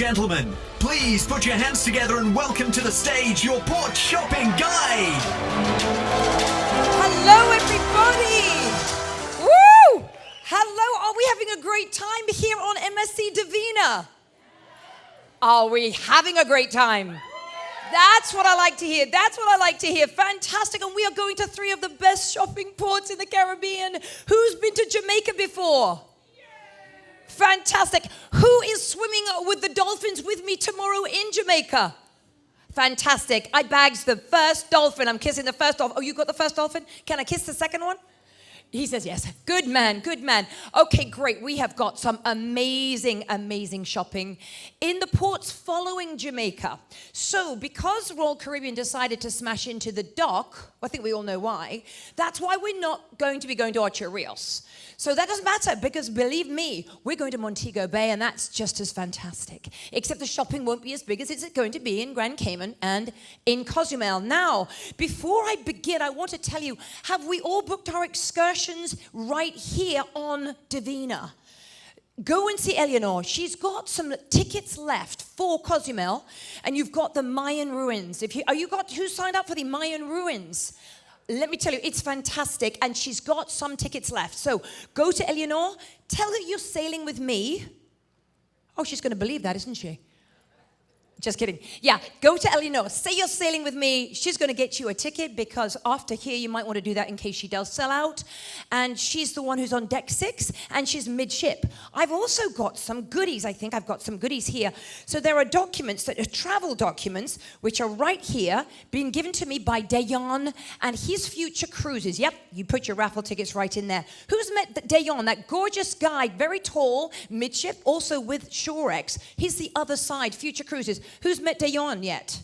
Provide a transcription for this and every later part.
gentlemen, please put your hands together and welcome to the stage your port shopping guide. Hello, everybody. Woo! Hello. Are we having a great time here on MSC Divina? Are we having a great time? That's what I like to hear. That's what I like to hear. Fantastic. And we are going to 3 of the best shopping ports in the Caribbean. Who's been to Jamaica before? Fantastic. Who is swimming with the dolphins with me tomorrow in Jamaica? Fantastic. I bagged the first dolphin. I'm kissing the first dolphin. Oh, you got the first dolphin? Can I kiss the second one? He says yes. Good man, good man. Okay, great. We have got some amazing, amazing shopping in the ports following Jamaica. So because Royal Caribbean decided to smash into the dock, I think we all know why, that's why we're not going to be going to Ocho Rios. So that doesn't matter because believe me, we're going to Montego Bay and that's just as fantastic. Except the shopping won't be as big as it's going to be in Grand Cayman and in Cozumel. Now, before I begin, I want to tell you, have we all booked our excursions right here on Divina? Go and see Eleanor. She's got some tickets left for Cozumel, and you've got the Mayan ruins. Who signed up for the Mayan ruins? Let me tell you, it's fantastic, and she's got some tickets left. So go to Eleanor, tell her you're sailing with me. Oh, she's going to believe that, isn't she? Just kidding. Yeah, go to Eleanor. Say you're sailing with me. She's going to get you a ticket because after here, you might want to do that in case she does sell out. And she's the one who's on deck 6 and she's midship. I've also got some goodies. I think I've got some goodies here. So there are documents that are travel documents, which are right here, being given to me by Dayon and his future cruises. Yep, you put your raffle tickets right in there. Who's met Dayon, that gorgeous guy, very tall, midship, also with Shorex. He's the other side, future cruises. Who's met Dayon yet?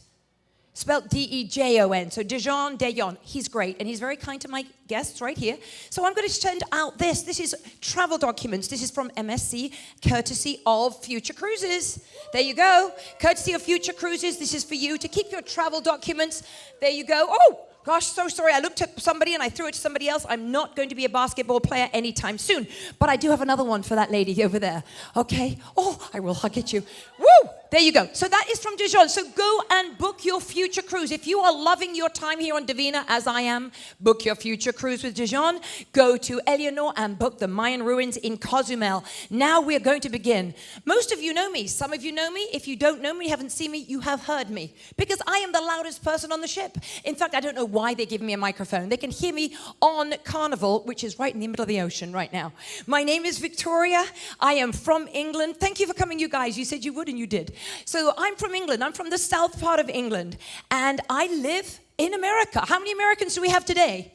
Spelled D-E-J-O-N. So Dijon Dayon. He's great, and he's very kind to my guests right here. So I'm going to send out this. This is travel documents. This is from MSC, courtesy of Future Cruises. There you go. Courtesy of Future Cruises. This is for you to keep your travel documents. There you go. Oh! Gosh, so sorry. I looked at somebody and I threw it to somebody else. I'm not going to be a basketball player anytime soon. But I do have another one for that lady over there. Okay? Oh, I will hug at you. Woo! There you go. So that is from Dijon. So go and book your future cruise. If you are loving your time here on Divina, as I am, book your future cruise with Dijon. Go to Eleanor and book the Mayan ruins in Cozumel. Now we're going to begin. Most of you know me. Some of you know me. If you don't know me, haven't seen me, you have heard me. Because I am the loudest person on the ship. In fact, I don't know why they give me a microphone. They can hear me on Carnival, which is right in the middle of the ocean right now. My name is Victoria. I am from England. Thank you for coming, you guys. You said you would, and you did. So I'm from England. I'm from the south part of England. And I live in America. How many Americans do we have today?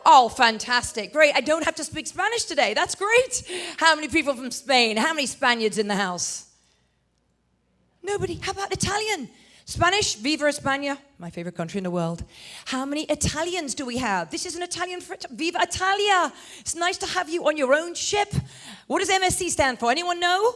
Oh, fantastic. Great. I don't have to speak Spanish today. That's great. How many people from Spain? How many Spaniards in the house? Nobody. How about Italian? Spanish, Viva España, my favorite country in the world. How many Italians do we have? This is an Italian for Viva Italia. It's nice to have you on your own ship. What does MSC stand for? Anyone know?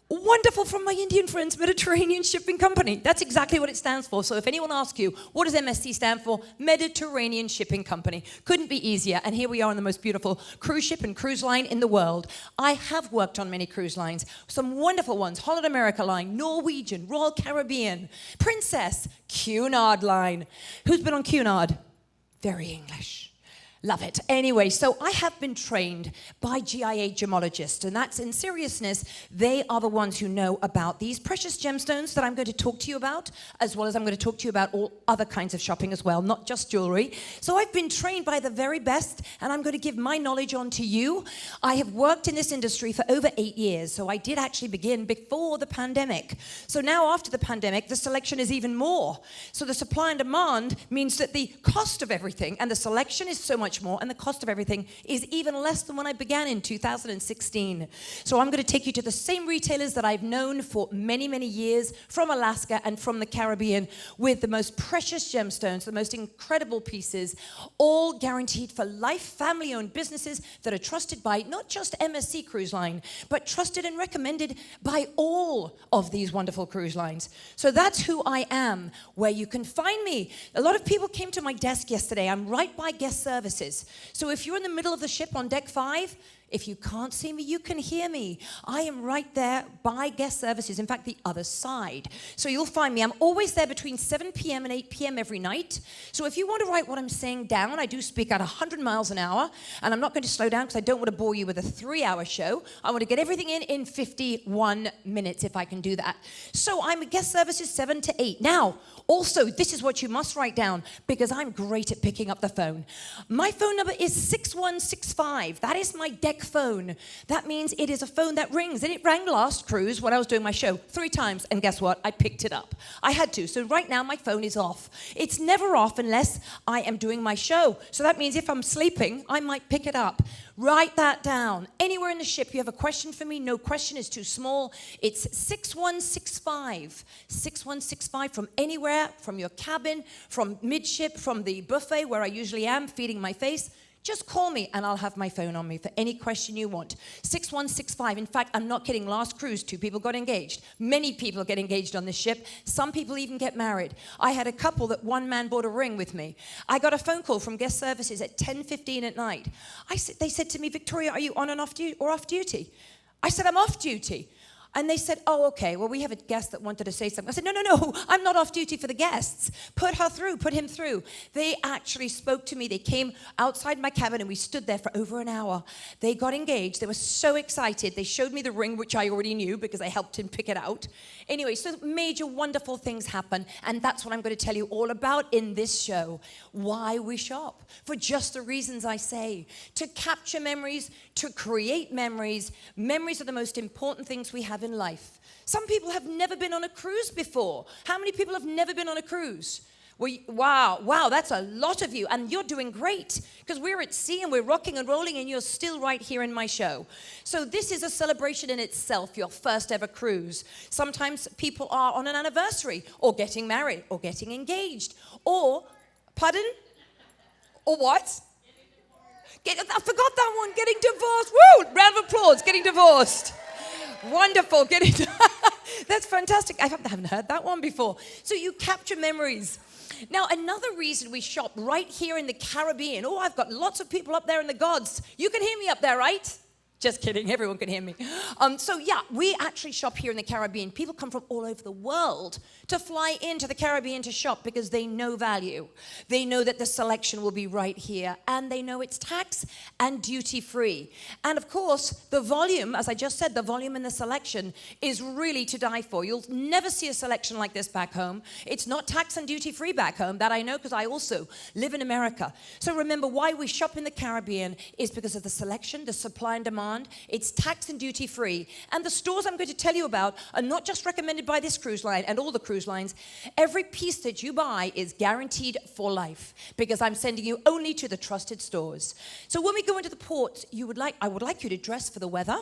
Wonderful, from my Indian friends, Mediterranean Shipping Company. That's exactly what it stands for. So if anyone asks you, what does MSC stand for? Mediterranean Shipping Company. Couldn't be easier. And here we are on the most beautiful cruise ship and cruise line in the world. I have worked on many cruise lines. Some wonderful ones. Holland America Line, Norwegian, Royal Caribbean, Princess, Cunard Line. Who's been on Cunard? Very English. Love it. Anyway, so I have been trained by GIA gemologists, and that's in seriousness. They are the ones who know about these precious gemstones that I'm going to talk to you about, as well as I'm going to talk to you about all other kinds of shopping as well, not just jewelry. So I've been trained by the very best, and I'm going to give my knowledge on to you. I have worked in this industry for over 8 years, so I did actually begin before the pandemic. So now after the pandemic, the selection is even more. So the supply and demand means that the cost of everything and the selection is so much more, and the cost of everything is even less than when I began in 2016. So I'm going to take you to the same retailers that I've known for many, many years from Alaska and from the Caribbean with the most precious gemstones, the most incredible pieces, all guaranteed for life, family-owned businesses that are trusted by not just MSC Cruise Line, but trusted and recommended by all of these wonderful cruise lines. So that's who I am, where you can find me. A lot of people came to my desk yesterday. I'm right by guest services. So if you're in the middle of the ship on deck 5, If you can't see me, you can hear me. I am right there by guest services, in fact, the other side. So you'll find me. I'm always there between 7 p.m. and 8 p.m. every night. So if you want to write what I'm saying down, I do speak at 100 miles an hour, and I'm not going to slow down because I don't want to bore you with a 3-hour show. I want to get everything in 51 minutes if I can do that. So I'm at guest services 7 to 8. Now, also, this is what you must write down because I'm great at picking up the phone. My phone number is 6165. That is my deck phone. That means it is a phone that rings. And it rang last cruise when I was doing my show 3 times. And guess what? I picked it up. I had to. So right now my phone is off. It's never off unless I am doing my show. So that means if I'm sleeping, I might pick it up. Write that down. Anywhere in the ship you have a question for me, no question is too small. It's 6165. 6165 from anywhere, from your cabin, from midship, from the buffet where I usually am feeding my face. Just call me and I'll have my phone on me for any question you want. 6165. In fact, I'm not kidding. Last cruise, 2 people got engaged. Many people get engaged on this ship. Some people even get married. I had a couple that one man bought a ring with me. I got a phone call from guest services at 10:15 at night. They said to me, Victoria, are you on and off duty or off duty? I said, I'm off duty. And they said, oh, okay, well, we have a guest that wanted to say something. I said, no, I'm not off duty for the guests. Put him through. They actually spoke to me. They came outside my cabin and we stood there for over an hour. They got engaged. They were so excited. They showed me the ring, which I already knew because I helped him pick it out. Anyway, so major wonderful things happen. And that's what I'm going to tell you all about in this show. Why we shop. For just the reasons I say. To capture memories, to create memories. Memories are the most important things we have in life. Some people have never been on a cruise before. How many people have never been on a cruise? Wow, that's a lot of you. And you're doing great because we're at sea and we're rocking and rolling and you're still right here in my show. So this is a celebration in itself, your first ever cruise. Sometimes people are on an anniversary or getting married or getting engaged or, pardon? Or what? I forgot that one, getting divorced. Woo! Round of applause, getting divorced. Wonderful, that's fantastic. I haven't heard that one before. So you capture memories. Now, another reason we shop right here in the Caribbean. Oh, I've got lots of people up there in the gods. You can hear me up there, right? Just kidding, everyone can hear me. So yeah, we actually shop here in the Caribbean. People come from all over the world to fly into the Caribbean to shop because they know value. They know that the selection will be right here and they know it's tax and duty free. And of course, the volume, as I just said, the volume and the selection is really to die for. You'll never see a selection like this back home. It's not tax and duty free back home, that I know because I also live in America. So remember, why we shop in the Caribbean is because of the selection, the supply and demand. It's tax and duty free. And the stores I'm going to tell you about are not just recommended by this cruise line and all the cruise lines. Every piece that you buy is guaranteed for life because I'm sending you only to the trusted stores. So when we go into the ports, I would like you to dress for the weather.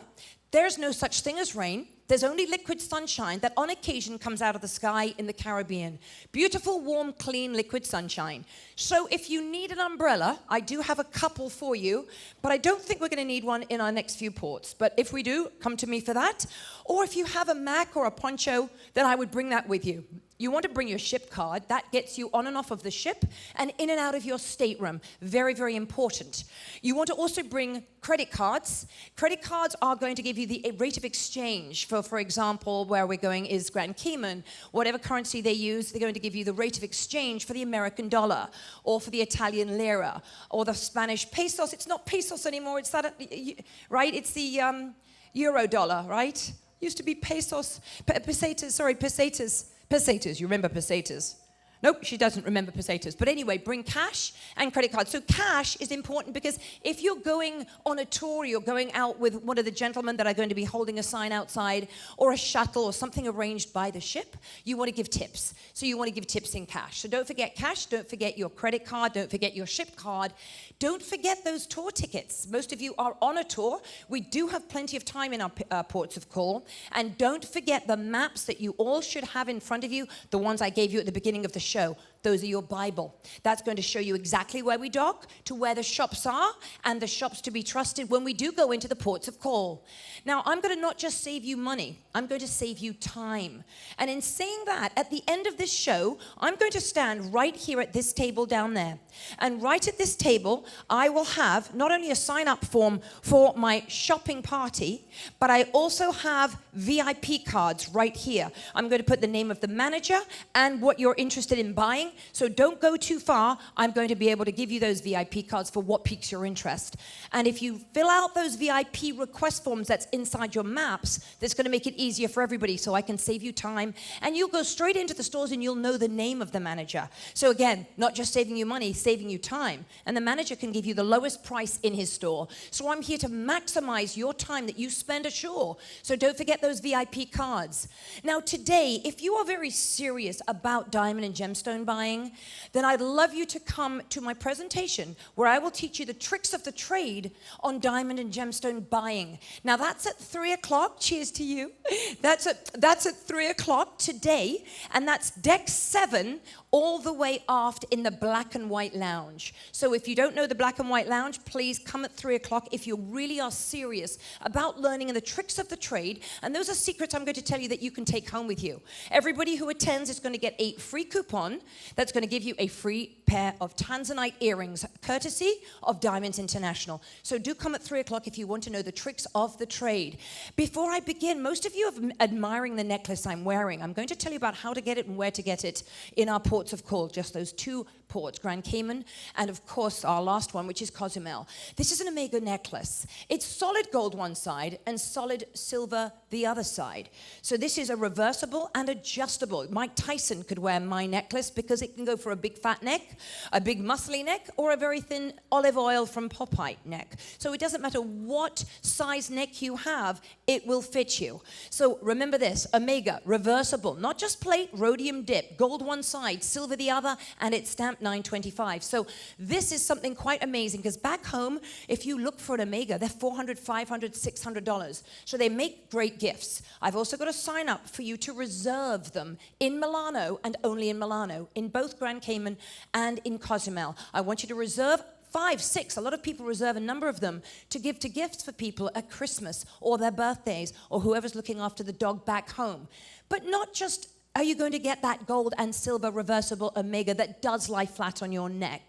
There's no such thing as rain. There's only liquid sunshine that on occasion comes out of the sky in the Caribbean. Beautiful, warm, clean, liquid sunshine. So if you need an umbrella, I do have a couple for you, but I don't think we're going to need one in our next few ports. But if we do, come to me for that. Or if you have a Mac or a poncho, then I would bring that with you. You want to bring your ship card. That gets you on and off of the ship and in and out of your stateroom. Very, very important. You want to also bring credit cards. Credit cards are going to give you the rate of exchange. For example, where we're going is Grand Cayman. Whatever currency they use, they're going to give you the rate of exchange for the American dollar or for the Italian lira or the Spanish pesos. It's not pesos anymore. It's that, right? It's the euro dollar, right? Used to be pesos, pesetas. Pesetas, you remember pesetas? Nope, she doesn't remember pesetas. But anyway, bring cash and credit cards. So cash is important because if you're going on a tour, you're going out with one of the gentlemen that are going to be holding a sign outside or a shuttle or something arranged by the ship, you want to give tips. So you want to give tips in cash. So don't forget cash, don't forget your credit card, don't forget your ship card. Don't forget those tour tickets. Most of you are on a tour. We do have plenty of time in our ports of call. And don't forget the maps that you all should have in front of you, the ones I gave you at the beginning of the show. Those are your Bible. That's going to show you exactly where we dock, to where the shops are, and the shops to be trusted when we do go into the ports of call. Now, I'm going to not just save you money, I'm going to save you time. And in saying that, at the end of this show, I'm going to stand right here at this table down there. And right at this table, I will have not only a sign-up form for my shopping party, but I also have VIP cards right here. I'm going to put the name of the manager and what you're interested in buying. So don't go too far. I'm going to be able to give you those VIP cards for what piques your interest. And if you fill out those VIP request forms that's inside your maps, that's going to make it easier for everybody, so I can save you time. And you'll go straight into the stores and you'll know the name of the manager. So again, not just saving you money, saving you time. And the manager can give you the lowest price in his store. So I'm here to maximize your time that you spend ashore. So don't forget those VIP cards. Now today, if you are very serious about diamond and gemstone buying, then I'd love you to come to my presentation where I will teach you the tricks of the trade on diamond and gemstone buying. Now that's at 3 o'clock. Cheers to you. That's at 3 o'clock today, and that's deck 7 all the way aft in the black and white lounge. So if you don't know the black and white lounge, please come at 3 o'clock if you really are serious about learning the tricks of the trade. And those are secrets I'm going to tell you that you can take home with you. Everybody who attends is going to get a free coupon that's going to give you a free pair of Tanzanite earrings, courtesy of Diamonds International. So do come at 3 o'clock if you want to know the tricks of the trade. Before I begin, most of you are admiring the necklace I'm wearing. I'm going to tell you about how to get it and where to get it in our ports of call, just those 2 ports, Grand Cayman, and of course our last one, which is Cozumel. This is an Omega necklace. It's solid gold one side and solid silver the other side. So this is a reversible and adjustable. Mike Tyson could wear my necklace because it can go for a big fat neck, a big muscly neck, or a very thin olive oil from Popeye neck. So it doesn't matter what size neck you have, it will fit you. So remember this, Omega, reversible, not just plate, rhodium dip, gold one side, silver the other, and it's stamped 925. So this is something quite amazing because back home, if you look for an Omega, they're $400, $500, $600. So they make great gifts. I've also got a sign up for you to reserve them in Milano and only in Milano, in both Grand Cayman and in Cozumel. I want you to reserve 5, 6, a lot of people reserve a number of them to give to gifts for people at Christmas or their birthdays or whoever's looking after the dog back home. But not just are you going to get that gold and silver reversible Omega that does lie flat on your neck,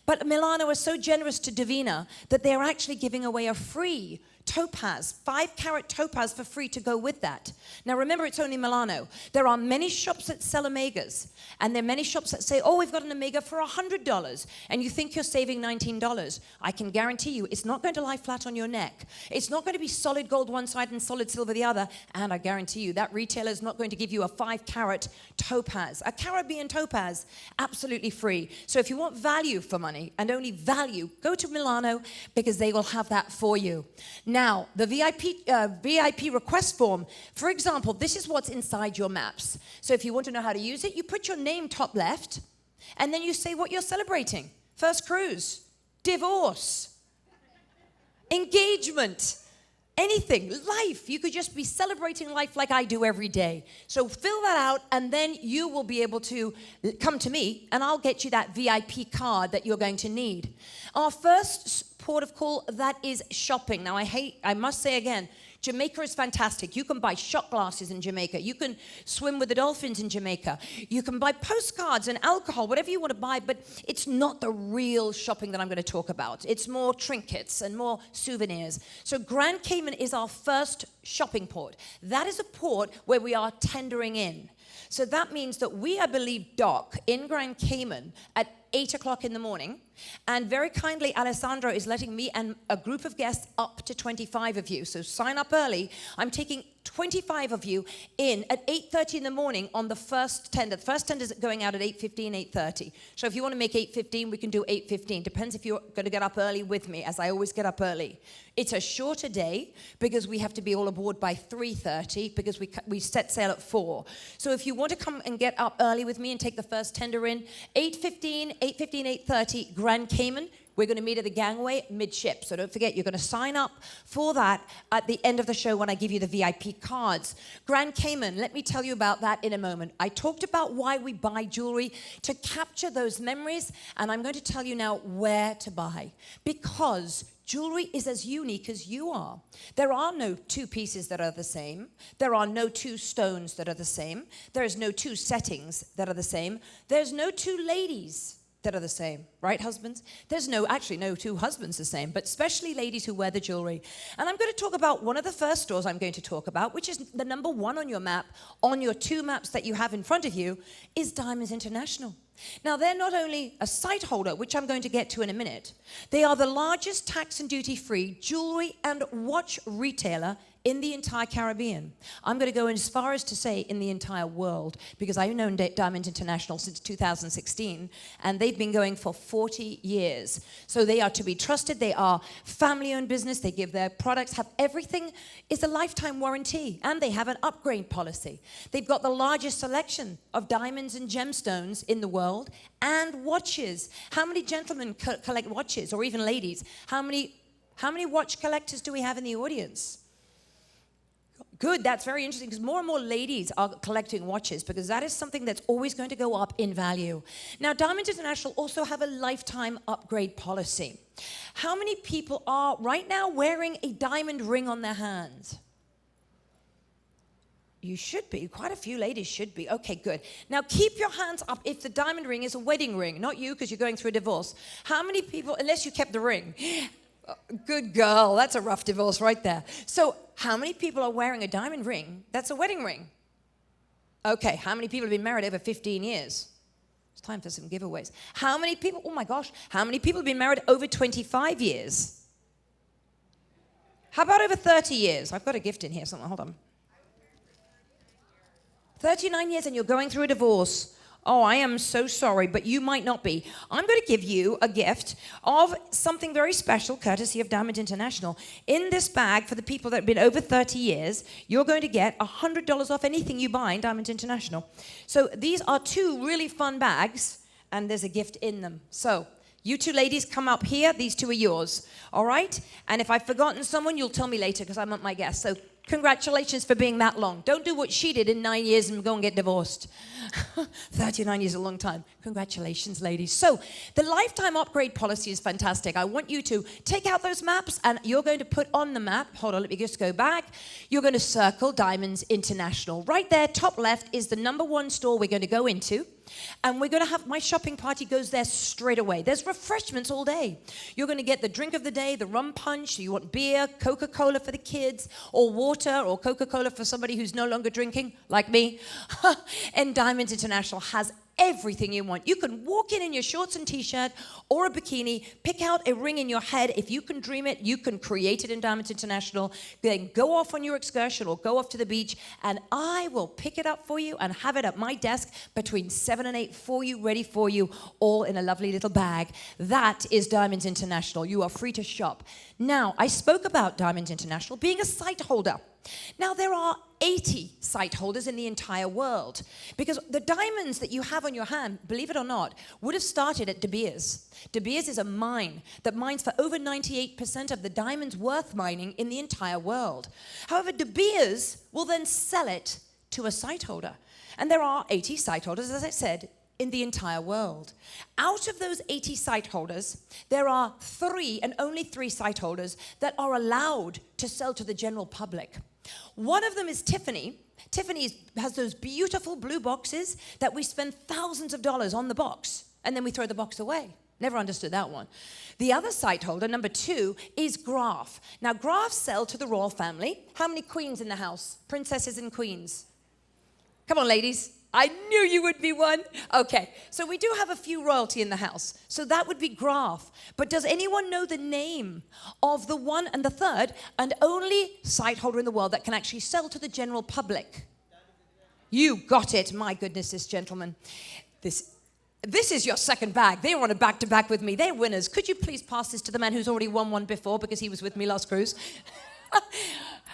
but Milano is so generous to Divina that they're actually giving away a free topaz, 5-carat topaz for free to go with that. Now remember, it's only Milano. There are many shops that sell Omegas, and there are many shops that say, oh, we've got an Omega for $100, and you think you're saving $19. I can guarantee you it's not going to lie flat on your neck. It's not going to be solid gold one side and solid silver the other, and I guarantee you that retailer is not going to give you a 5-carat topaz, a Caribbean topaz, absolutely free. So if you want value for money, and only value, go to Milano because they will have that for you. Now, the VIP request form, for example, this is what's inside your maps. So if you want to know how to use it, you put your name top left, and then you say what you're celebrating. First cruise, divorce, engagement, anything, life. You could just be celebrating life like I do every day. So fill that out, and then you will be able to come to me, and I'll get you that VIP card that you're going to need. Our first port of call, that is shopping. Now, I must say again, Jamaica is fantastic. You can buy shot glasses in Jamaica. You can swim with the dolphins in Jamaica. You can buy postcards and alcohol, whatever you want to buy, but it's not the real shopping that I'm going to talk about. It's more trinkets and more souvenirs. So Grand Cayman is our first shopping port. That is a port where we are tendering in. So that means that we, I believe, dock in Grand Cayman at 8 o'clock in the morning. And very kindly, Alessandro is letting me and a group of guests up to 25 of you. So sign up early. I'm taking 25 of you in at 8:30 in the morning on the first tender. The first tender is going out at 8:15, 8:30. So if you want to make 8:15, we can do 8:15. Depends if you're going to get up early with me, as I always get up early. It's a shorter day because we have to be all aboard by 3:30 because we set sail at 4. So if you want to come and get up early with me and take the first tender in, 8:15, 8:30, Grand Cayman, We're going to meet at the gangway midship. So don't forget, you're going to sign up for that at the end of the show when I give you the VIP cards. Grand Cayman, let me tell you about that in a moment. I talked about why we buy jewelry to capture those memories, and I'm going to tell you now where to buy. Because jewelry is as unique as you are. There are no two pieces that are the same. There are no two stones that are the same. There is no two settings that are the same. There's no two ladies that are the same, right, husbands? There's actually no two husbands the same, but especially ladies who wear the jewelry. And I'm going to talk about one of the first stores I'm going to talk about, which is the number one on your map, on your two maps that you have in front of you, is Diamonds International. Now, they're not only a site holder, which I'm going to get to in a minute, they are the largest tax and duty-free jewelry and watch retailer in the entire Caribbean. I'm going to go as far as to say in the entire world, because I've known Diamond International since 2016, and they've been going for 40 years. So they are to be trusted. They are family-owned business. They give their products, have everything is a lifetime warranty, and they have an upgrade policy. They've got the largest selection of diamonds and gemstones in the world, and watches. How many gentlemen collect watches, or even ladies? How many watch collectors do we have in the audience? Good, that's very interesting, because more and more ladies are collecting watches, because that is something that's always going to go up in value. Now, Diamond International also have a lifetime upgrade policy. How many people are right now wearing a diamond ring on their hand? You should be. Quite a few ladies should be. Okay, good. Now, keep your hands up if the diamond ring is a wedding ring. Not you, because you're going through a divorce. How many people, unless you kept the ring. Good girl. That's a rough divorce right there. So, how many people are wearing a diamond ring that's a wedding ring? Okay, how many people have been married over 15 years? It's time for some giveaways. How many people, oh my gosh, how many people have been married over 25 years? How about over 30 years? I've got a gift in here somewhere, hold on. 39 years and you're going through a divorce. Oh, I am so sorry, but you might not be. I'm going to give you a gift of something very special, courtesy of Diamond International. In this bag, for the people that have been over 30 years, you're going to get $100 off anything you buy in Diamond International. So these are two really fun bags, and there's a gift in them. So you two ladies come up here. These two are yours, all right? And if I've forgotten someone, you'll tell me later, because I'm not my guest. So congratulations for being that long. Don't do what she did in 9 years and go and get divorced. 39 years is a long time. Congratulations, ladies. So the lifetime upgrade policy is fantastic. I want you to take out those maps, and you're going to put on the map. Hold on, let me just go back. You're going to circle Diamonds International. Right there, top left, is the number one store we're going to go into. And we're going to have, my shopping party goes there straight away. There's refreshments all day. You're going to get the drink of the day, the rum punch. You want beer, Coca-Cola for the kids, or water, or Coca-Cola for somebody who's no longer drinking, like me. And Diamonds International has everything you want. You can walk in your shorts and t-shirt or a bikini, pick out a ring in your head. If you can dream it, you can create it in Diamonds International. Then go off on your excursion or go off to the beach, and I will pick it up for you and have it at my desk between 7 and 8 for you, ready for you, all in a lovely little bag. That is Diamonds International. You are free to shop. Now, I spoke about Diamonds International being a site holder. Now, there are 80 site holders in the entire world, because the diamonds that you have on your hand, believe it or not, would have started at De Beers. De Beers is a mine that mines for over 98% of the diamonds worth mining in the entire world. However, De Beers will then sell it to a site holder. And there are 80 site holders, as I said, in the entire world. Out of those 80 site holders, there are 3 and only 3 site holders that are allowed to sell to the general public. One of them is Tiffany. Tiffany has those beautiful blue boxes that we spend thousands of dollars on the box, and then we throw the box away. Never understood that one. The other site holder, number 2, is Graf. Now, Graf sell to the royal family. How many queens in the house? Princesses and queens. Come on, ladies. I knew you would be one. Okay, so we do have a few royalty in the house. So that would be Graf. But does anyone know the name of the one and the third and only site holder in the world that can actually sell to the general public? You got it. My goodness, this gentleman. This is your second bag. They were on a back-to-back with me. They're winners. Could you please pass this to the man who's already won one before, because he was with me last cruise?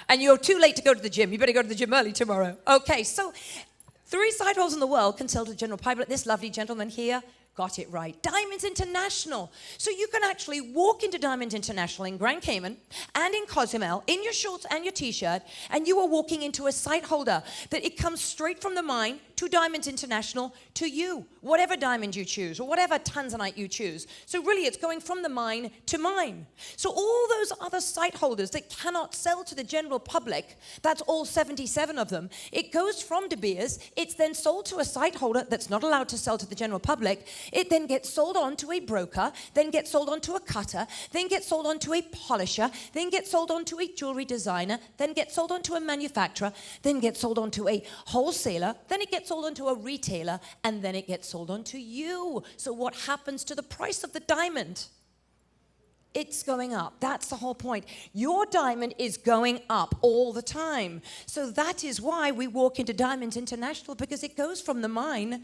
And you're too late to go to the gym. You better go to the gym early tomorrow. Okay, so 3 site holders in the world can sell to the general public. This lovely gentleman here, Got it right. Diamonds International. So you can actually walk into Diamonds International in Grand Cayman and in Cozumel in your shorts and your t-shirt, and you are walking into a site holder that it comes straight from the mine to Diamonds International to you, whatever diamond you choose or whatever tanzanite you choose. So really it's going from the mine to mine. So all those other site holders that cannot sell to the general public, that's all 77 of them, it goes from De Beers, it's then sold to a site holder that's not allowed to sell to the general public. It then gets sold on to a broker, then gets sold on to a cutter, then gets sold on to a polisher, then gets sold on to a jewelry designer, then gets sold on to a manufacturer, then gets sold on to a wholesaler, then it gets sold on to a retailer, and then it gets sold on to you. So what happens to the price of the diamond? It's going up. That's the whole point. Your diamond is going up all the time. So that is why we walk into Diamonds International, because it goes from the mine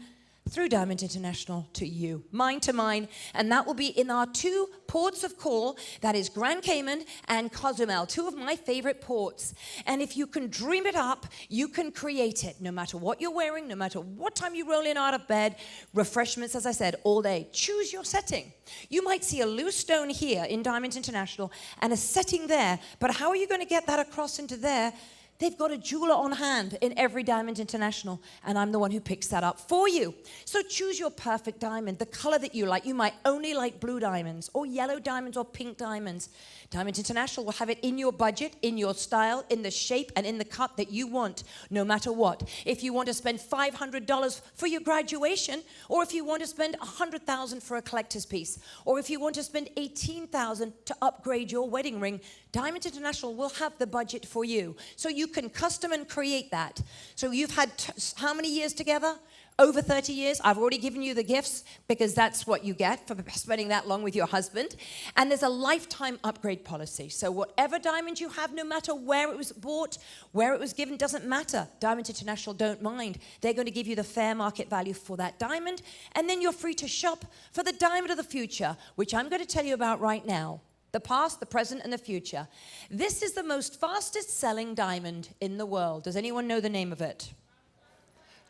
through Diamonds International to you, mine to mine, and that will be in our two ports of call. That is Grand Cayman and Cozumel, two of my favorite ports. And if you can dream it up, you can create it, no matter what you're wearing, no matter what time you roll in out of bed. Refreshments, as I said, all day. Choose your setting. You might see a loose stone here in Diamonds International and a setting there, but how are you going to get that across into there? They've got a jeweler on hand in every Diamond International, and I'm the one who picks that up for you. So choose your perfect diamond, the color that you like. You might only like blue diamonds or yellow diamonds or pink diamonds. Diamond International will have it in your budget, in your style, in the shape, and in the cut that you want, no matter what. If you want to spend $500 for your graduation, or if you want to spend $100,000 for a collector's piece, or if you want to spend $18,000 to upgrade your wedding ring, Diamond International will have the budget for you. So you can custom and create that. So you've had how many years together? Over 30 years. I've already given you the gifts because that's what you get for spending that long with your husband. And there's a lifetime upgrade policy. So whatever diamond you have, no matter where it was bought, where it was given, doesn't matter. Diamond International don't mind. They're going to give you the fair market value for that diamond. And then you're free to shop for the diamond of the future, which I'm going to tell you about right now. The past, the present, and the future. This is the most fastest selling diamond in the world. Does anyone know the name of it?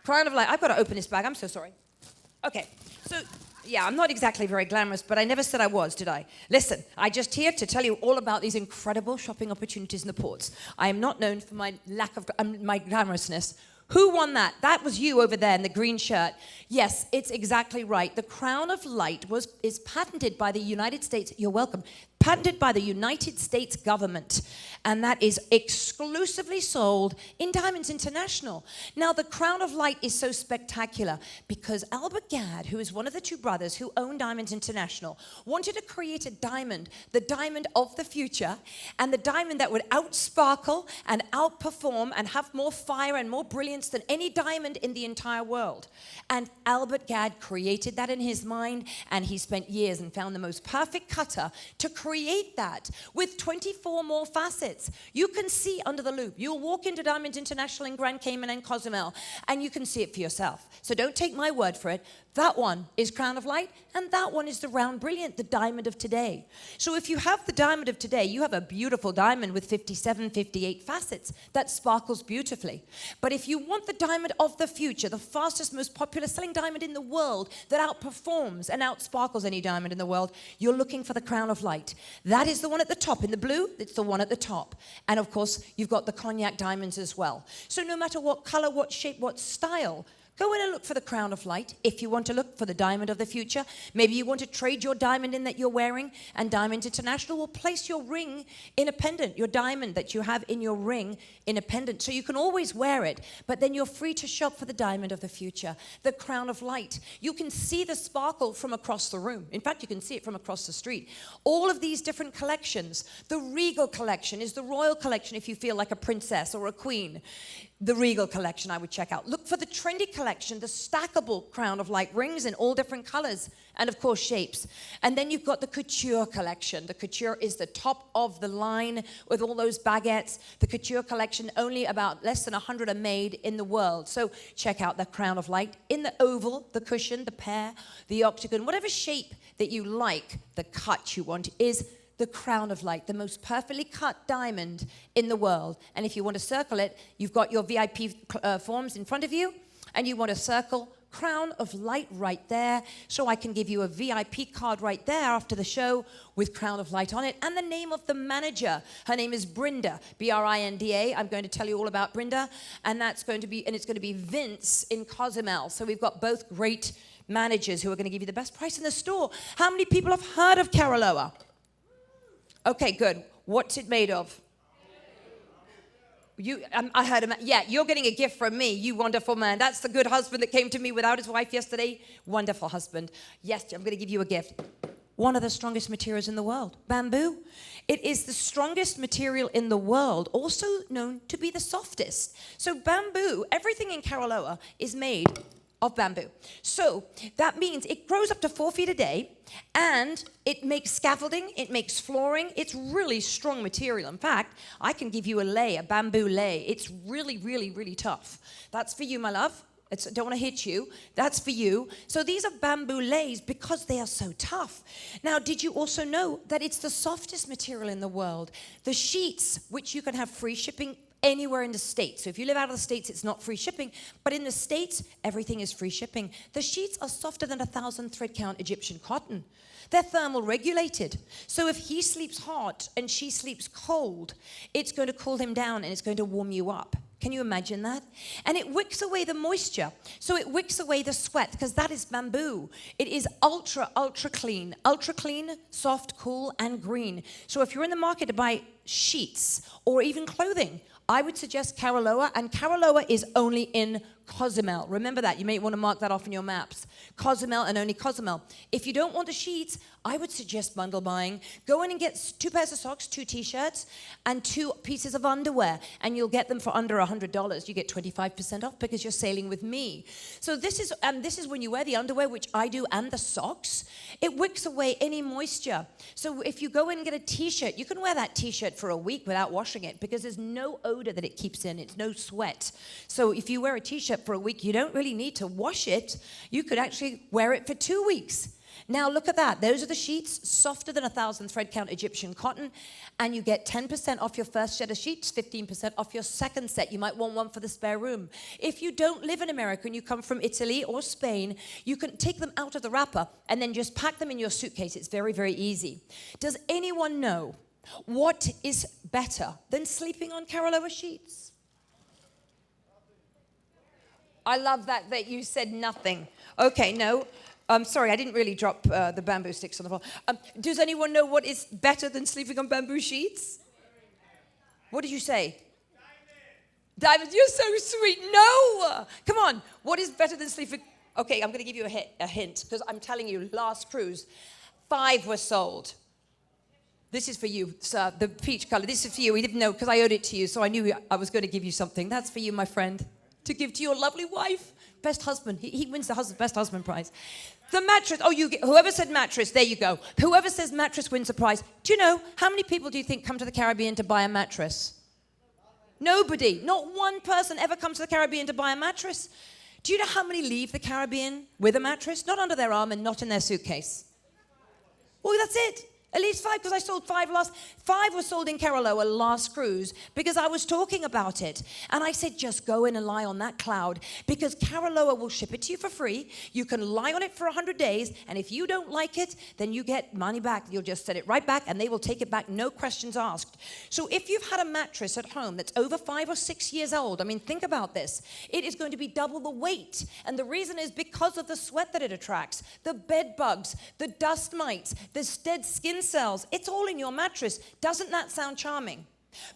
Crown of Light. I've got to open this bag. I'm so sorry. Okay. So, yeah, I'm not exactly very glamorous, but I never said I was, did I? Listen, I'm just here to tell you all about these incredible shopping opportunities in the ports. I am not known for my lack of my glamorousness. Who won that? That was you over there in the green shirt. Yes, it's exactly right. The Crown of Light is patented by the United States. You're welcome. Patented by the United States government, and that is exclusively sold in Diamonds International. Now, the Crown of Light is so spectacular because Albert Gadd, who is one of the two brothers who own Diamonds International, wanted to create a diamond, the diamond of the future, and the diamond that would outsparkle and outperform and have more fire and more brilliance than any diamond in the entire world. And Albert Gadd created that in his mind, and he spent years and found the most perfect cutter to create that with 24 more facets. You can see under the loop. You'll walk into Diamonds International in Grand Cayman and Cozumel, and you can see it for yourself. So don't take my word for it. That one is Crown of Light, and that one is the Round Brilliant, the diamond of today. So if you have the diamond of today, you have a beautiful diamond with 57, 58 facets that sparkles beautifully. But if you want the diamond of the future, the fastest, most popular selling diamond in the world that outperforms and outsparkles any diamond in the world, you're looking for the Crown of Light. That is the one at the top. In the blue, it's the one at the top. And of course, you've got the cognac diamonds as well. So no matter what color, what shape, what style, go in and look for the Crown of Light. If you want to look for the diamond of the future, maybe you want to trade your diamond in that you're wearing, and Diamond International will place your ring in a pendant, your diamond that you have in your ring in a pendant. So you can always wear it, but then you're free to shop for the diamond of the future, the Crown of Light. You can see the sparkle from across the room. In fact, you can see it from across the street. All of these different collections. The Regal collection is the royal collection if you feel like a princess or a queen. The Regal collection I would check out. Look for the trendy collection, the stackable Crown of Light rings in all different colors and of course shapes. And then you've got the couture collection. The couture is the top of the line with all those baguettes. The couture collection, only about less than 100 are made in the world. So check out the Crown of Light in the oval, the cushion, the pear, the octagon, whatever shape that you like, the cut you want is the Crown of Light, the most perfectly cut diamond in the world. And if you want to circle it, you've got your VIP forms in front of you. and you want to circle Crown of Light right there, so I can give you a VIP card right there after the show with Crown of Light on it, and the name of the manager. Her name is Brenda, Brinda. I'm going to tell you all about Brenda, and it's going to be Vince in Cozumel. So we've got both great managers who are going to give you the best price in the store. How many people have heard of Caroloa? Okay, good. What's it made of? I heard him. Yeah, you're getting a gift from me, you wonderful man. That's the good husband that came to me without his wife yesterday. Wonderful husband. Yes, I'm going to give you a gift. One of the strongest materials in the world, bamboo. It is the strongest material in the world, also known to be the softest. So bamboo, everything in Caroloa is made of bamboo. So that means it grows up to 4 feet a day, and it makes scaffolding, it makes flooring. It's really strong material. In fact, I can give you a bamboo lay. It's really, really, really tough. That's for you, my love. I don't want to hit you. That's for you. So these are bamboo lays because they are so tough. Now, did you also know that it's the softest material in the world? The sheets, which you can have free shipping anywhere in the States. So if you live out of the States, it's not free shipping. But in the States, everything is free shipping. The sheets are softer than 1,000 thread count Egyptian cotton. They're thermal regulated. So if he sleeps hot and she sleeps cold, it's going to cool him down and it's going to warm you up. Can you imagine that? And it wicks away the moisture. So it wicks away the sweat, because that is bamboo. It is ultra, ultra clean. Ultra clean, soft, cool, and green. So if you're in the market to buy sheets or even clothing, I would suggest Caroloa, and Caroloa is only in Cozumel. Remember that. You may want to mark that off in your maps. Cozumel and only Cozumel. If you don't want the sheets, I would suggest bundle buying. Go in and get 2 pairs of socks, 2 t-shirts, and 2 pieces of underwear, and you'll get them for under $100. You get 25% off because you're sailing with me. So this is when you wear the underwear, which I do, and the socks. It wicks away any moisture. So if you go in and get a t-shirt, you can wear that t-shirt for a week without washing it, because there's no odor that it keeps in. It's no sweat. So if you wear a t-shirt for a week, you don't really need to wash it. You could actually wear it for 2 weeks. Now look at that. Those are the sheets, softer than 1,000 thread count Egyptian cotton, and you get 10% off your first set of sheets, 15% off your second set. You might want one for the spare room. If you don't live in America and you come from Italy or Spain, you can take them out of the wrapper and then just pack them in your suitcase. It's very, very easy. Does anyone know what is better than sleeping on Caroloa sheets? I love that you said nothing. Okay, no. Sorry, I didn't really drop the bamboo sticks on the floor. Does anyone know what is better than sleeping on bamboo sheets? What did you say? Diamond, you're so sweet. No! Come on. What is better than sleeping? Okay, I'm going to give you a hint, because I'm telling you, last cruise, 5 were sold. This is for you, sir, the peach color. This is for you. We didn't know, because I owed it to you, so I knew I was going to give you something. That's for you, my friend, to give to your lovely wife. Best husband. He wins the best husband prize. The mattress. Oh, whoever said mattress, there you go. Whoever says mattress wins a prize. Do you know how many people do you think come to the Caribbean to buy a mattress? Nobody. Not one person ever comes to the Caribbean to buy a mattress. Do you know how many leave the Caribbean with a mattress? Not under their arm and not in their suitcase. Well, that's it. At least 5, because I sold 5 5 were sold in Caroloa last cruise, because I was talking about it. And I said, just go in and lie on that cloud, because Caroloa will ship it to you for free. You can lie on it for 100 days, and if you don't like it, then you get money back. You'll just send it right back, and they will take it back, no questions asked. So if you've had a mattress at home that's over 5 or 6 years old, I mean, think about this. It is going to be double the weight. And the reason is because of the sweat that it attracts, the bed bugs, the dust mites, the dead skin cells. It's all in your mattress. Doesn't that sound charming?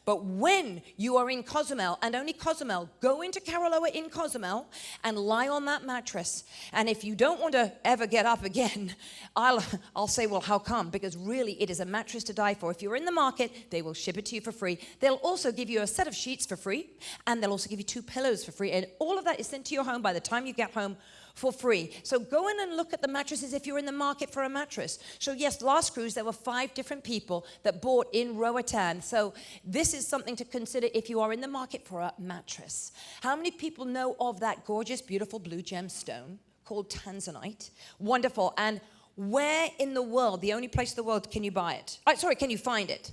But when you are in Cozumel, and only Cozumel, go into Caroloa in Cozumel and lie on that mattress. And if you don't want to ever get up again, I'll say, well, how come? Because really, it is a mattress to die for. If you're in the market, they will ship it to you for free. They'll also give you a set of sheets for free, and they'll also give you 2 pillows for free. And all of that is sent to your home by the time you get home for free. So go in and look at the mattresses if you're in the market for a mattress. So yes, last cruise, there were 5 different people that bought in Roatan. So this is something to consider if you are in the market for a mattress. How many people know of that gorgeous, beautiful blue gemstone called tanzanite? Wonderful. And where in the world, the only place in the world, can you buy it? Can you find it?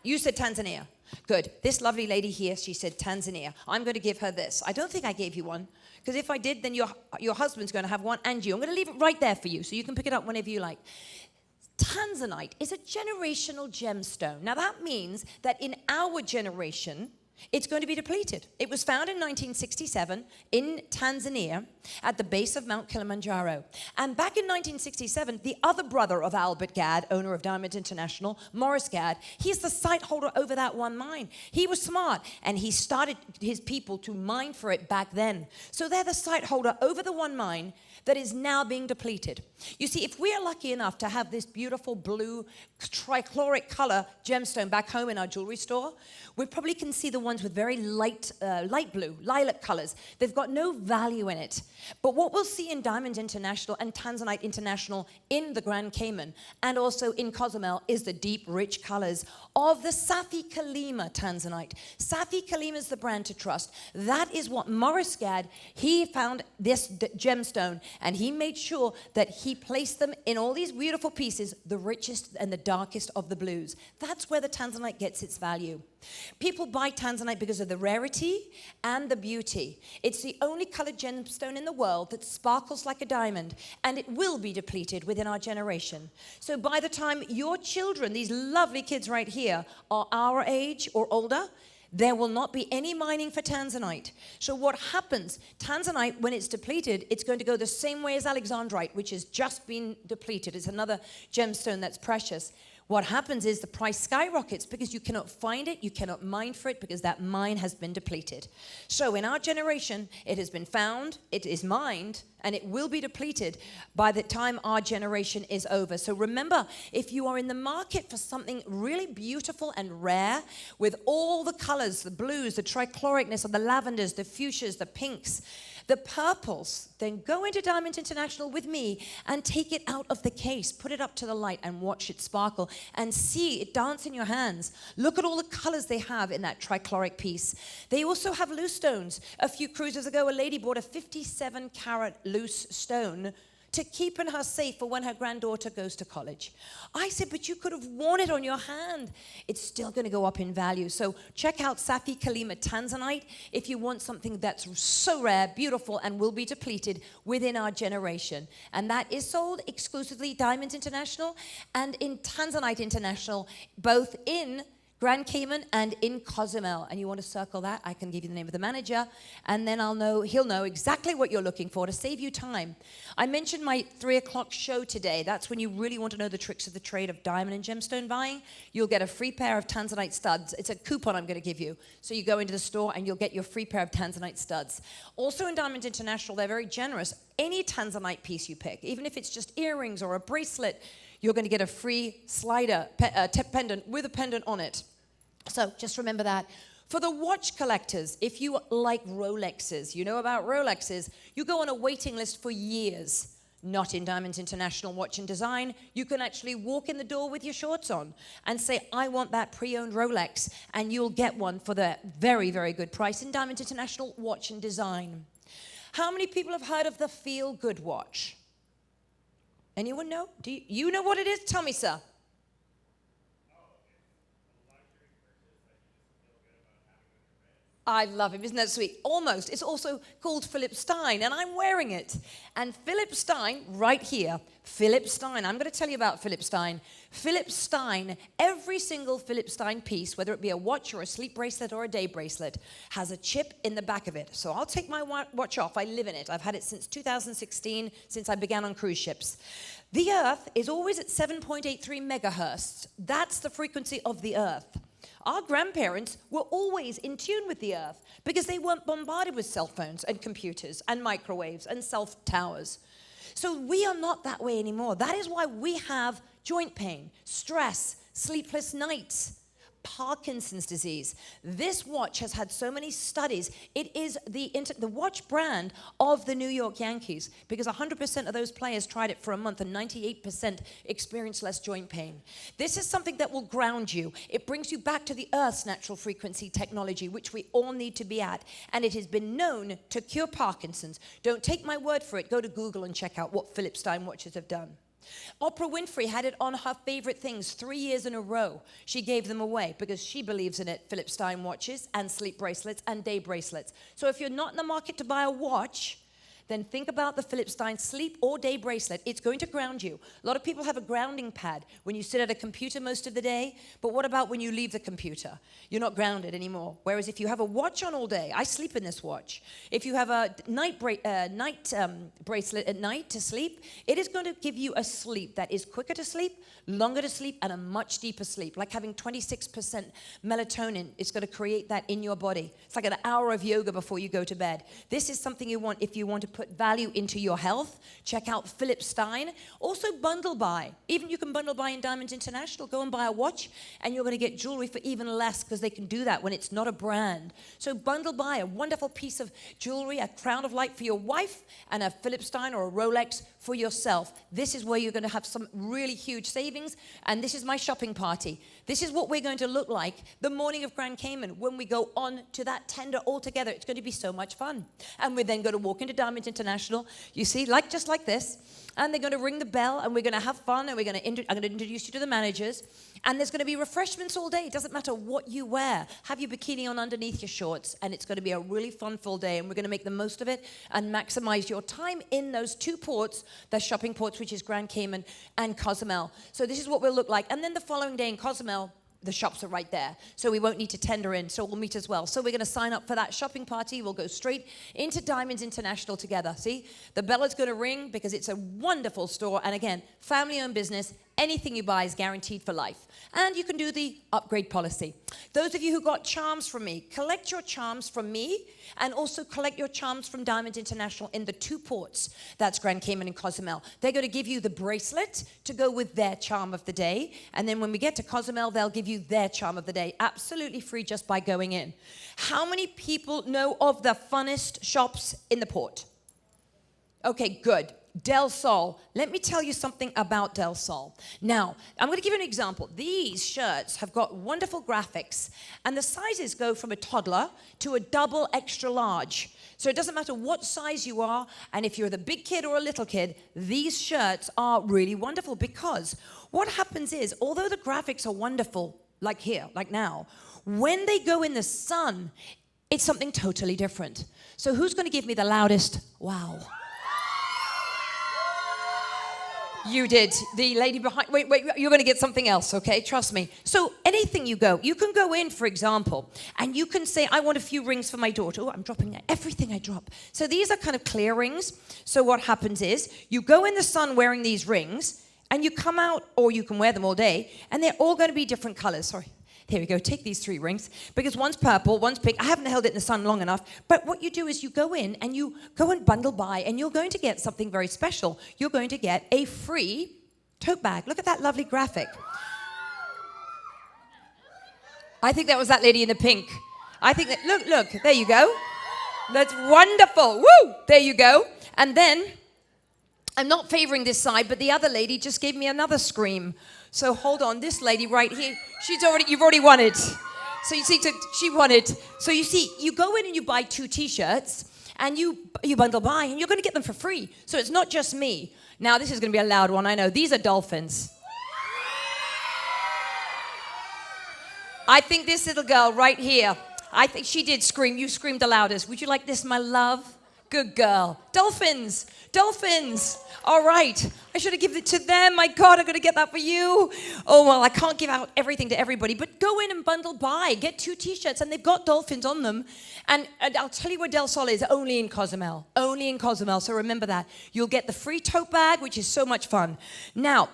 You said Tanzania. Good. This lovely lady here, she said Tanzania. I'm going to give her this. I don't think I gave you one, because if I did, then your husband's going to have one and you. I'm going to leave it right there for you so you can pick it up whenever you like. Tanzanite is a generational gemstone. Now that means that in our generation, it's going to be depleted. It was found in 1967 in Tanzania at the base of Mount Kilimanjaro. And back in 1967, the other brother of Albert Gadd, owner of Diamond International, Morris Gadd, he's the site holder over that one mine. He was smart, and he started his people to mine for it back then. So they're the site holder over the one mine that is now being depleted. You see, if we are lucky enough to have this beautiful blue trichloric color gemstone back home in our jewelry store, we probably can see the ones with very light blue, lilac colors. They've got no value in it. But what we'll see in Diamond International and Tanzanite International in the Grand Cayman and also in Cozumel is the deep, rich colors of the Safi Kalima Tanzanite. Safi Kalima is the brand to trust. That is what Morris Gadd, he found this gemstone, and he made sure that he placed them in all these beautiful pieces, the richest and the darkest of the blues. That's where the Tanzanite gets its value. People buy Tanzanite because of the rarity and the beauty. It's the only colored gemstone in the world that sparkles like a diamond, and it will be depleted within our generation. So by the time your children, these lovely kids right here, are our age or older, there will not be any mining for Tanzanite. So what happens, Tanzanite, when it's depleted, it's going to go the same way as Alexandrite, which has just been depleted. It's another gemstone that's precious. What happens is the price skyrockets because you cannot find it, you cannot mine for it because that mine has been depleted. So in our generation, it has been found, it is mined, and it will be depleted by the time our generation is over. So remember, if you are in the market for something really beautiful and rare with all the colors, the blues, the trichloricness of the lavenders, the fuchsias, the pinks, the purples, then go into Diamond International with me and take it out of the case, put it up to the light and watch it sparkle and see it dance in your hands. Look at all the colors they have in that trichloric piece. They also have loose stones. A few cruises ago, a lady bought a 57-carat loose stone to keep in her safe for when her granddaughter goes to college. I said, but you could have worn it on your hand. It's still going to go up in value. So check out Safi Kalima Tanzanite if you want something that's so rare, beautiful, and will be depleted within our generation. And that is sold exclusively Diamonds International and in Tanzanite International, both in Grand Cayman and in Cozumel. And you want to circle that, I can give you the name of the manager, and then he'll know exactly what you're looking for to save you time. I mentioned my 3 o'clock show today. That's when you really want to know the tricks of the trade of diamond and gemstone buying. You'll get a free pair of Tanzanite studs. It's a coupon I'm going to give you. So you go into the store and you'll get your free pair of Tanzanite studs. Also in Diamond International, they're very generous. Any Tanzanite piece you pick, even if it's just earrings or a bracelet, you're going to get a free slider pendant with a pendant on it. So just remember that. For the watch collectors, if you like Rolexes, you know about Rolexes, you go on a waiting list for years. Not in Diamonds International Watch and Design. You can actually walk in the door with your shorts on and say, I want that pre-owned Rolex, and you'll get one for the very, very good price in Diamonds International Watch and Design. How many people have heard of the Feel Good watch? Anyone know? Do you know what it is? Tell me, sir. I love him. Isn't that sweet? Almost. It's also called Philip Stein, and I'm wearing it. And Philip Stein, right here, Philip Stein. I'm going to tell you about Philip Stein. Philip Stein, every single Philip Stein piece, whether it be a watch or a sleep bracelet or a day bracelet, has a chip in the back of it. So I'll take my watch off. I live in it. I've had it since 2016, since I began on cruise ships. The Earth is always at 7.83 megahertz. That's the frequency of the Earth. Our grandparents were always in tune with the Earth because they weren't bombarded with cell phones and computers and microwaves and cell towers. So we are not that way anymore. That is why we have joint pain, stress, sleepless nights, Parkinson's disease. This watch has had so many studies. It is the watch brand of the New York Yankees because 100% of those players tried it for a month and 98% experienced less joint pain. This is something that will ground you. It brings you back to the Earth's natural frequency technology, which we all need to be at. And it has been known to cure Parkinson's. Don't take my word for it. Go to Google and check out what Philip Stein watches have done. Oprah Winfrey had it on her favorite things 3 years in a row. She gave them away because she believes in it. Philip Stein watches and sleep bracelets and day bracelets. So if you're not in the market to buy a watch, then think about the Philip Stein sleep or day bracelet. It's going to ground you. A lot of people have a grounding pad when you sit at a computer most of the day, but what about when you leave the computer? You're not grounded anymore. Whereas if you have a watch on all day, I sleep in this watch. If you have a night bracelet at night to sleep, it is going to give you a sleep that is quicker to sleep, longer to sleep, and a much deeper sleep. Like having 26% melatonin, it's going to create that in your body. It's like an hour of yoga before you go to bed. This is something you want if you want to put value into your health. Check out Philip Stein. Also bundle buy. Even you can bundle buy in Diamonds International. Go and buy a watch and you're going to get jewelry for even less because they can do that when it's not a brand. So bundle buy a wonderful piece of jewelry, a crown of light for your wife and a Philip Stein or a Rolex for yourself. This is where you're going to have some really huge savings, and this is my shopping party. This is what we're going to look like the morning of Grand Cayman when we go on to that tender all together. It's going to be so much fun. And we're then going to walk into Diamonds International, you see, just like this, and they're going to ring the bell, and we're going to have fun, and I'm going to introduce you to the managers, and there's going to be refreshments all day. It doesn't matter what you wear. Have your bikini on underneath your shorts, and it's going to be a really fun full day, and we're going to make the most of it and maximize your time in those two ports, the shopping ports, which is Grand Cayman and Cozumel. So this is what we'll look like. And then the following day in Cozumel, the shops are right there, so we won't need to tender in, so we'll meet as well. So we're going to sign up for that shopping party. We'll go straight into Diamonds International together. See, the bell is going to ring because it's a wonderful store, and again, family-owned business. Anything you buy is guaranteed for life. And you can do the upgrade policy. Those of you who got charms from me, collect your charms from me and also collect your charms from Diamonds International in the two ports. That's Grand Cayman and Cozumel. They're going to give you the bracelet to go with their charm of the day. And then when we get to Cozumel, they'll give you their charm of the day. Absolutely free just by going in. How many people know of the funnest shops in the port? Okay, good. Del Sol. Let me tell you something about Del Sol. Now, I'm going to give you an example. These shirts have got wonderful graphics, and the sizes go from a toddler to a double extra large. So it doesn't matter what size you are, and if you're the big kid or a little kid, these shirts are really wonderful because what happens is, although the graphics are wonderful, like here, like now, when they go in the sun, it's something totally different. So who's going to give me the loudest wow? You did. The lady behind, wait, you're going to get something else, okay? Trust me. So anything you can go in, for example, and you can say, I want a few rings for my daughter. Oh, I'm dropping everything I drop. So these are kind of clear rings. So what happens is, you go in the sun wearing these rings, and you come out, or you can wear them all day, and they're all going to be different colors. Sorry. Here we go, take these 3 rings, because one's purple, one's pink. I haven't held it in the sun long enough, but what you do is you go in and you go and bundle buy, and you're going to get something very special. You're going to get a free tote bag. Look at that lovely graphic. I think that was that lady in the pink. I think that, look, there you go. That's wonderful, woo, there you go. And then, I'm not favoring this side, but the other lady just gave me another scream. So hold on, this lady right here, you've already won it. So you see, she won it. So you see, you go in and you buy 2 t-shirts, and you bundle buy, and you're going to get them for free. So it's not just me. Now, this is going to be a loud one, I know. These are dolphins. I think this little girl right here, I think she did scream. You screamed the loudest. Would you like this, my love? Good girl. Dolphins. Dolphins. All right. I should have given it to them. My God, I'm going to get that for you. Oh, well, I can't give out everything to everybody, but go in and bundle buy. Get 2 t-shirts, and they've got dolphins on them. And I'll tell you where Del Sol is, only in Cozumel. Only in Cozumel, so remember that. You'll get the free tote bag, which is so much fun. Now,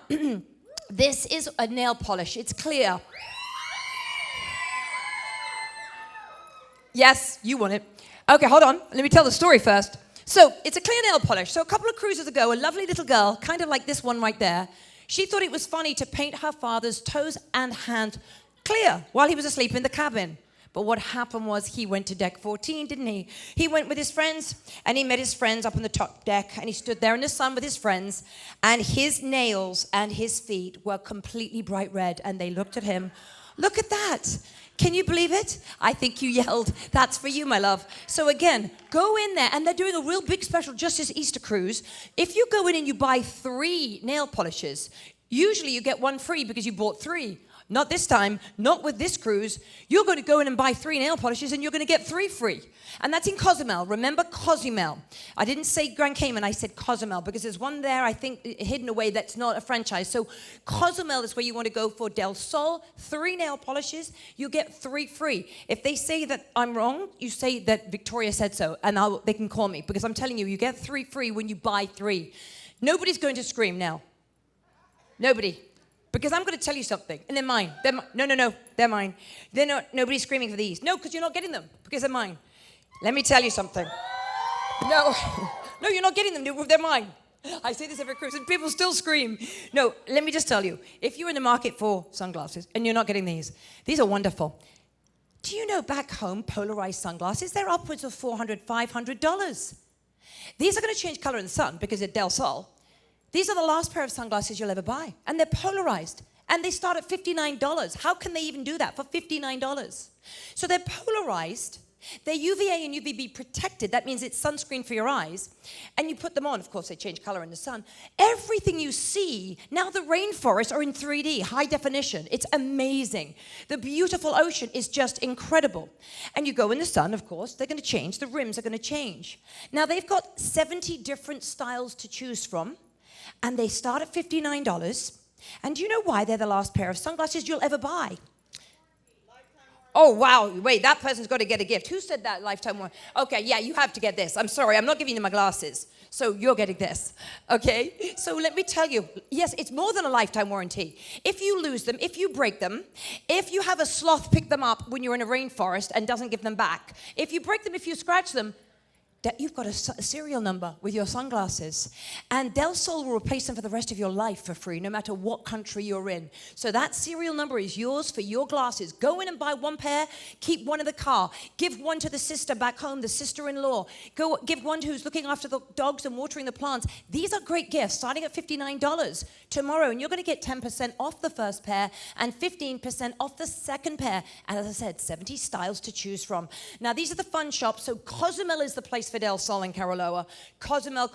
this is a nail polish. It's clear. Yes, you want it. Okay, hold on. Let me tell the story first. So, it's a clear nail polish. So, a couple of cruises ago, a lovely little girl, kind of like this one right there, she thought it was funny to paint her father's toes and hands clear while he was asleep in the cabin. But what happened was he went to deck 14, didn't he? He went with his friends, and he met his friends up on the top deck, and he stood there in the sun with his friends, and his nails and his feet were completely bright red, and they looked at him. Look at that. Can you believe it? I think you yelled, that's for you, my love. So again, go in there, and they're doing a real big special just this Easter cruise. If you go in and you buy 3 nail polishes, usually you get 1 free because you bought 3. Not this time, not with this cruise. You're going to go in and buy 3 nail polishes and you're going to get 3 free. And that's in Cozumel. Remember Cozumel. I didn't say Grand Cayman, I said Cozumel because there's one there, I think, hidden away that's not a franchise. So Cozumel is where you want to go for Del Sol. 3 nail polishes, you get 3 free. If they say that I'm wrong, you say that Victoria said so and they can call me because I'm telling you, you get 3 free when you buy 3. Nobody's going to scream now. Nobody. Because I'm going to tell you something, and they're mine. No, they're mine. Nobody's screaming for these. No, because you're not getting them, because they're mine. Let me tell you something. No, you're not getting them. They're mine. I say this every cruise, and people still scream. No, let me just tell you. If you're in the market for sunglasses, and you're not getting these are wonderful. Do you know back home, polarized sunglasses, they're upwards of $400, $500. These are going to change color in the sun, because they're Del Sol. These are the last pair of sunglasses you'll ever buy. And they're polarized. And they start at $59. How can they even do that for $59? So they're polarized. They're UVA and UVB protected. That means it's sunscreen for your eyes. And you put them on. Of course, they change color in the sun. Everything you see, now the rainforests are in 3D, high definition. It's amazing. The beautiful ocean is just incredible. And you go in the sun, of course, they're going to change. The rims are going to change. Now, they've got 70 different styles to choose from. And they start at $59. And do you know why they're the last pair of sunglasses you'll ever buy? Oh, wow. Wait, that person's got to get a gift. Who said that, lifetime warranty? Okay, yeah, you have to get this. I'm sorry, I'm not giving you my glasses. So you're getting this, okay? So let me tell you, yes, it's more than a lifetime warranty. If you lose them, if you break them, if you have a sloth pick them up when you're in a rainforest and doesn't give them back, if you break them, if you scratch them, you've got a serial number with your sunglasses. And Del Sol will replace them for the rest of your life for free, no matter what country you're in. So that serial number is yours for your glasses. Go in and buy 1 pair, keep 1 in the car. Give 1 to the sister back home, the sister-in-law. Go give 1 who's looking after the dogs and watering the plants. These are great gifts, starting at $59 tomorrow. And you're going to get 10% off the first pair and 15% off the second pair. And as I said, 70 styles to choose from. Now, these are the fun shops. So Cozumel is the place for Del Sol and Caroloa. Cozumel.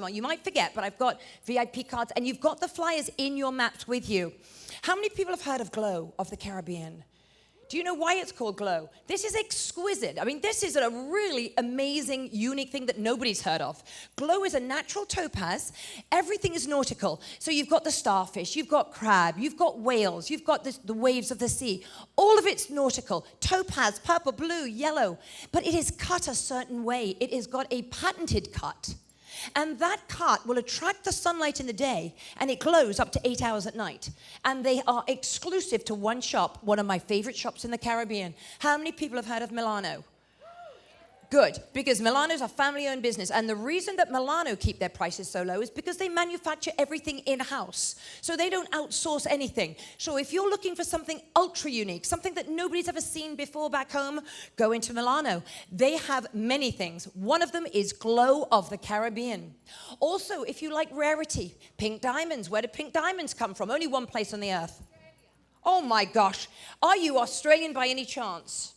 You might forget, but I've got VIP cards, and you've got the flyers in your maps with you. How many people have heard of Glow of the Caribbean? Do you know why it's called Glow? This is exquisite. I mean, this is a really amazing, unique thing that nobody's heard of. Glow is a natural topaz. Everything is nautical. So you've got the starfish, you've got crab, you've got whales, you've got the waves of the sea. All of it's nautical. Topaz, purple, blue, yellow. But it is cut a certain way. It has got a patented cut. And that cut will attract the sunlight in the day, and it glows up to 8 hours at night. And they are exclusive to one shop, one of my favorite shops in the Caribbean. How many people have heard of Milano? Good, because Milano's a family-owned business, and the reason that Milano keep their prices so low is because they manufacture everything in-house, so they don't outsource anything. So if you're looking for something ultra-unique, something that nobody's ever seen before back home, go into Milano. They have many things. One of them is Glow of the Caribbean. Also, if you like rarity, pink diamonds. Where do pink diamonds come from? Only one place on the earth. Oh my gosh. Are you Australian by any chance?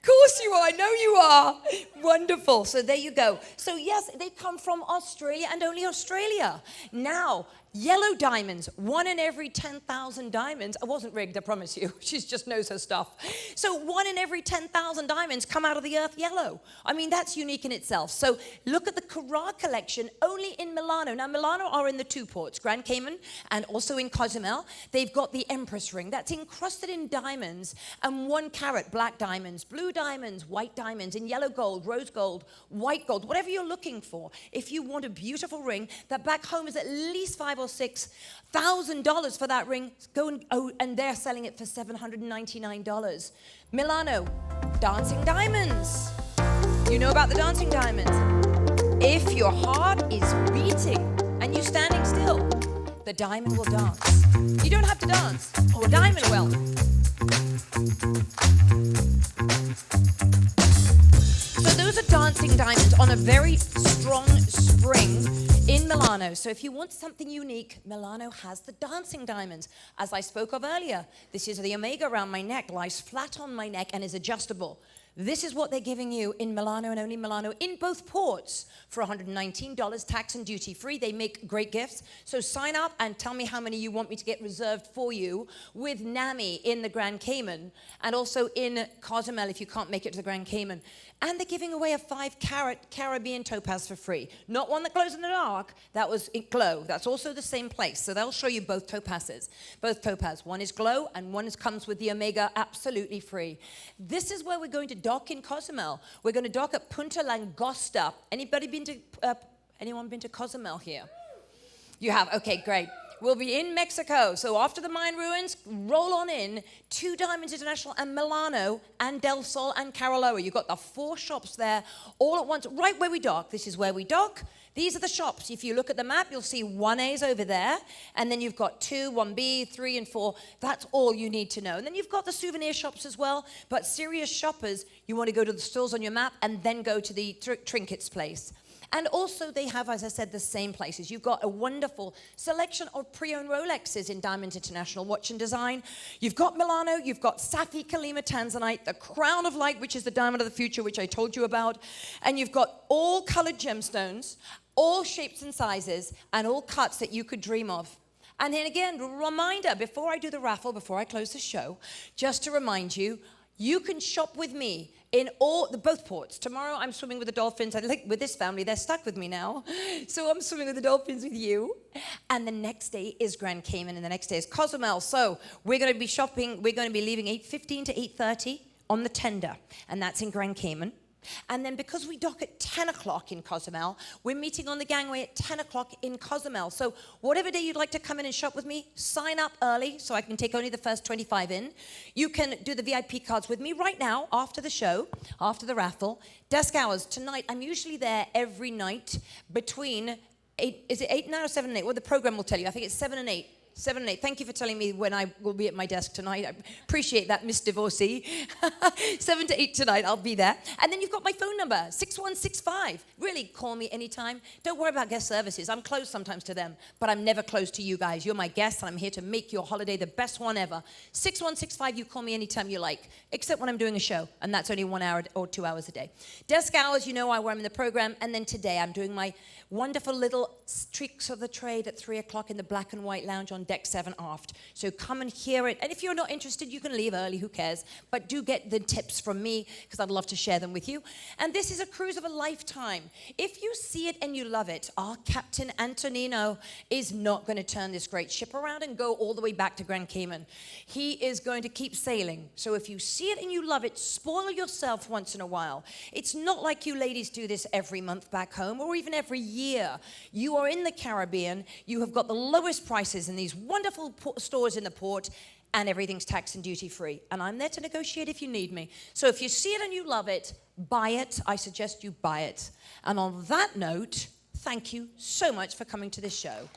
Of course you are. I know you are. Wonderful. So there you go. So yes, they come from Australia and only Australia. Now, yellow diamonds, 1 in every 10,000 diamonds. I wasn't rigged, I promise you. She just knows her stuff. So 1 in every 10,000 diamonds come out of the earth yellow. I mean, that's unique in itself. So look at the Carrara collection only in Milano. Now, Milano are in the 2 ports, Grand Cayman and also in Cozumel. They've got the Empress ring that's encrusted in diamonds and 1 carat black diamonds, blue diamonds, white diamonds, in yellow gold, rose gold, white gold, whatever you're looking for. If you want a beautiful ring that back home is at least $5,000 or $6,000 for that ring, and they're selling it for $799. Milano, dancing diamonds. You know about the dancing diamonds. If your heart is beating and you're standing still, the diamond will dance. You don't have to dance, the diamond will. So those are dancing diamonds on a very strong spring in Milano. So if you want something unique, Milano has the dancing diamonds. As I spoke of earlier, this is the omega around my neck, lies flat on my neck and is adjustable. This is what they're giving you in Milano and only Milano in both ports for $119, tax and duty free. They make great gifts. So sign up and tell me how many you want me to get reserved for you with NAMI in the Grand Cayman and also in Cozumel if you can't make it to the Grand Cayman. And they're giving away a 5-carat Caribbean topaz for free. Not one that glows in the dark. That was glow. That's also the same place. So they'll show you both topazes. Both topaz. One is glow and one comes with the omega absolutely free. This is where we're going to dock in Cozumel. We're going to dock at Punta Langosta. Anyone been to Cozumel here? You have? Okay, great. We'll be in Mexico. So after the Mayan ruins, roll on in to Diamonds International and Milano and Del Sol and Caraloa. You've got the 4 shops there all at once, right where we dock. This is where we dock. These are the shops. If you look at the map, you'll see 1A is over there. And then you've got 2, 1B, 3, and 4. That's all you need to know. And then you've got the souvenir shops as well. But serious shoppers, you want to go to the stores on your map and then go to the trinkets place. And also they have, as I said, the same places. You've got a wonderful selection of pre-owned Rolexes in Diamonds International Watch and Design. You've got Milano, you've got Safi Kalima Tanzanite, the Crown of Light, which is the diamond of the future, which I told you about. And you've got all colored gemstones, all shapes and sizes, and all cuts that you could dream of. And then again, reminder, before I do the raffle, before I close the show, just to remind you, you can shop with me in both ports. Tomorrow I'm swimming with the dolphins. I think with this family, they're stuck with me now. So I'm swimming with the dolphins with you. And the next day is Grand Cayman and the next day is Cozumel. So we're going to be shopping. We're going to be leaving 8:15 to 8:30 on the tender. And that's in Grand Cayman. And then because we dock at 10 o'clock in Cozumel, we're meeting on the gangway at 10 o'clock in Cozumel. So whatever day you'd like to come in and shop with me, sign up early so I can take only the first 25 in. You can do the VIP cards with me right now after the show, after the raffle. Desk hours tonight, I'm usually there every night between 8, is it 8 and 9 or 7 and 8? Well, the program will tell you. I think it's 7 and 8. 7 and 8. Thank you for telling me when I will be at my desk tonight. I appreciate that, Miss Divorcee. 7 to 8 tonight, I'll be there. And then you've got my phone number, 6165. Really, call me anytime. Don't worry about guest services. I'm closed sometimes to them, but I'm never closed to you guys. You're my guests, and I'm here to make your holiday the best one ever. 6165, you call me anytime you like, except when I'm doing a show, and that's only 1 hour or 2 hours a day. Desk hours, you know where I'm in the program, and then today I'm doing my wonderful little tricks of the trade at 3 o'clock in the Black and White Lounge on Deck 7 aft. So come and hear it. And if you're not interested, you can leave early, who cares? But do get the tips from me because I'd love to share them with you. And this is a cruise of a lifetime. If you see it and you love it, our Captain Antonino is not going to turn this great ship around and go all the way back to Grand Cayman. He is going to keep sailing. So if you see it and you love it, spoil yourself once in a while. It's not like you ladies do this every month back home or even every year. You are in the Caribbean. You have got the lowest prices in these wonderful stores in the port, and everything's tax and duty free. And I'm there to negotiate if you need me. So if you see it and you love it, buy it. I suggest you buy it. And on that note, thank you so much for coming to this show.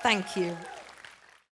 Thank you.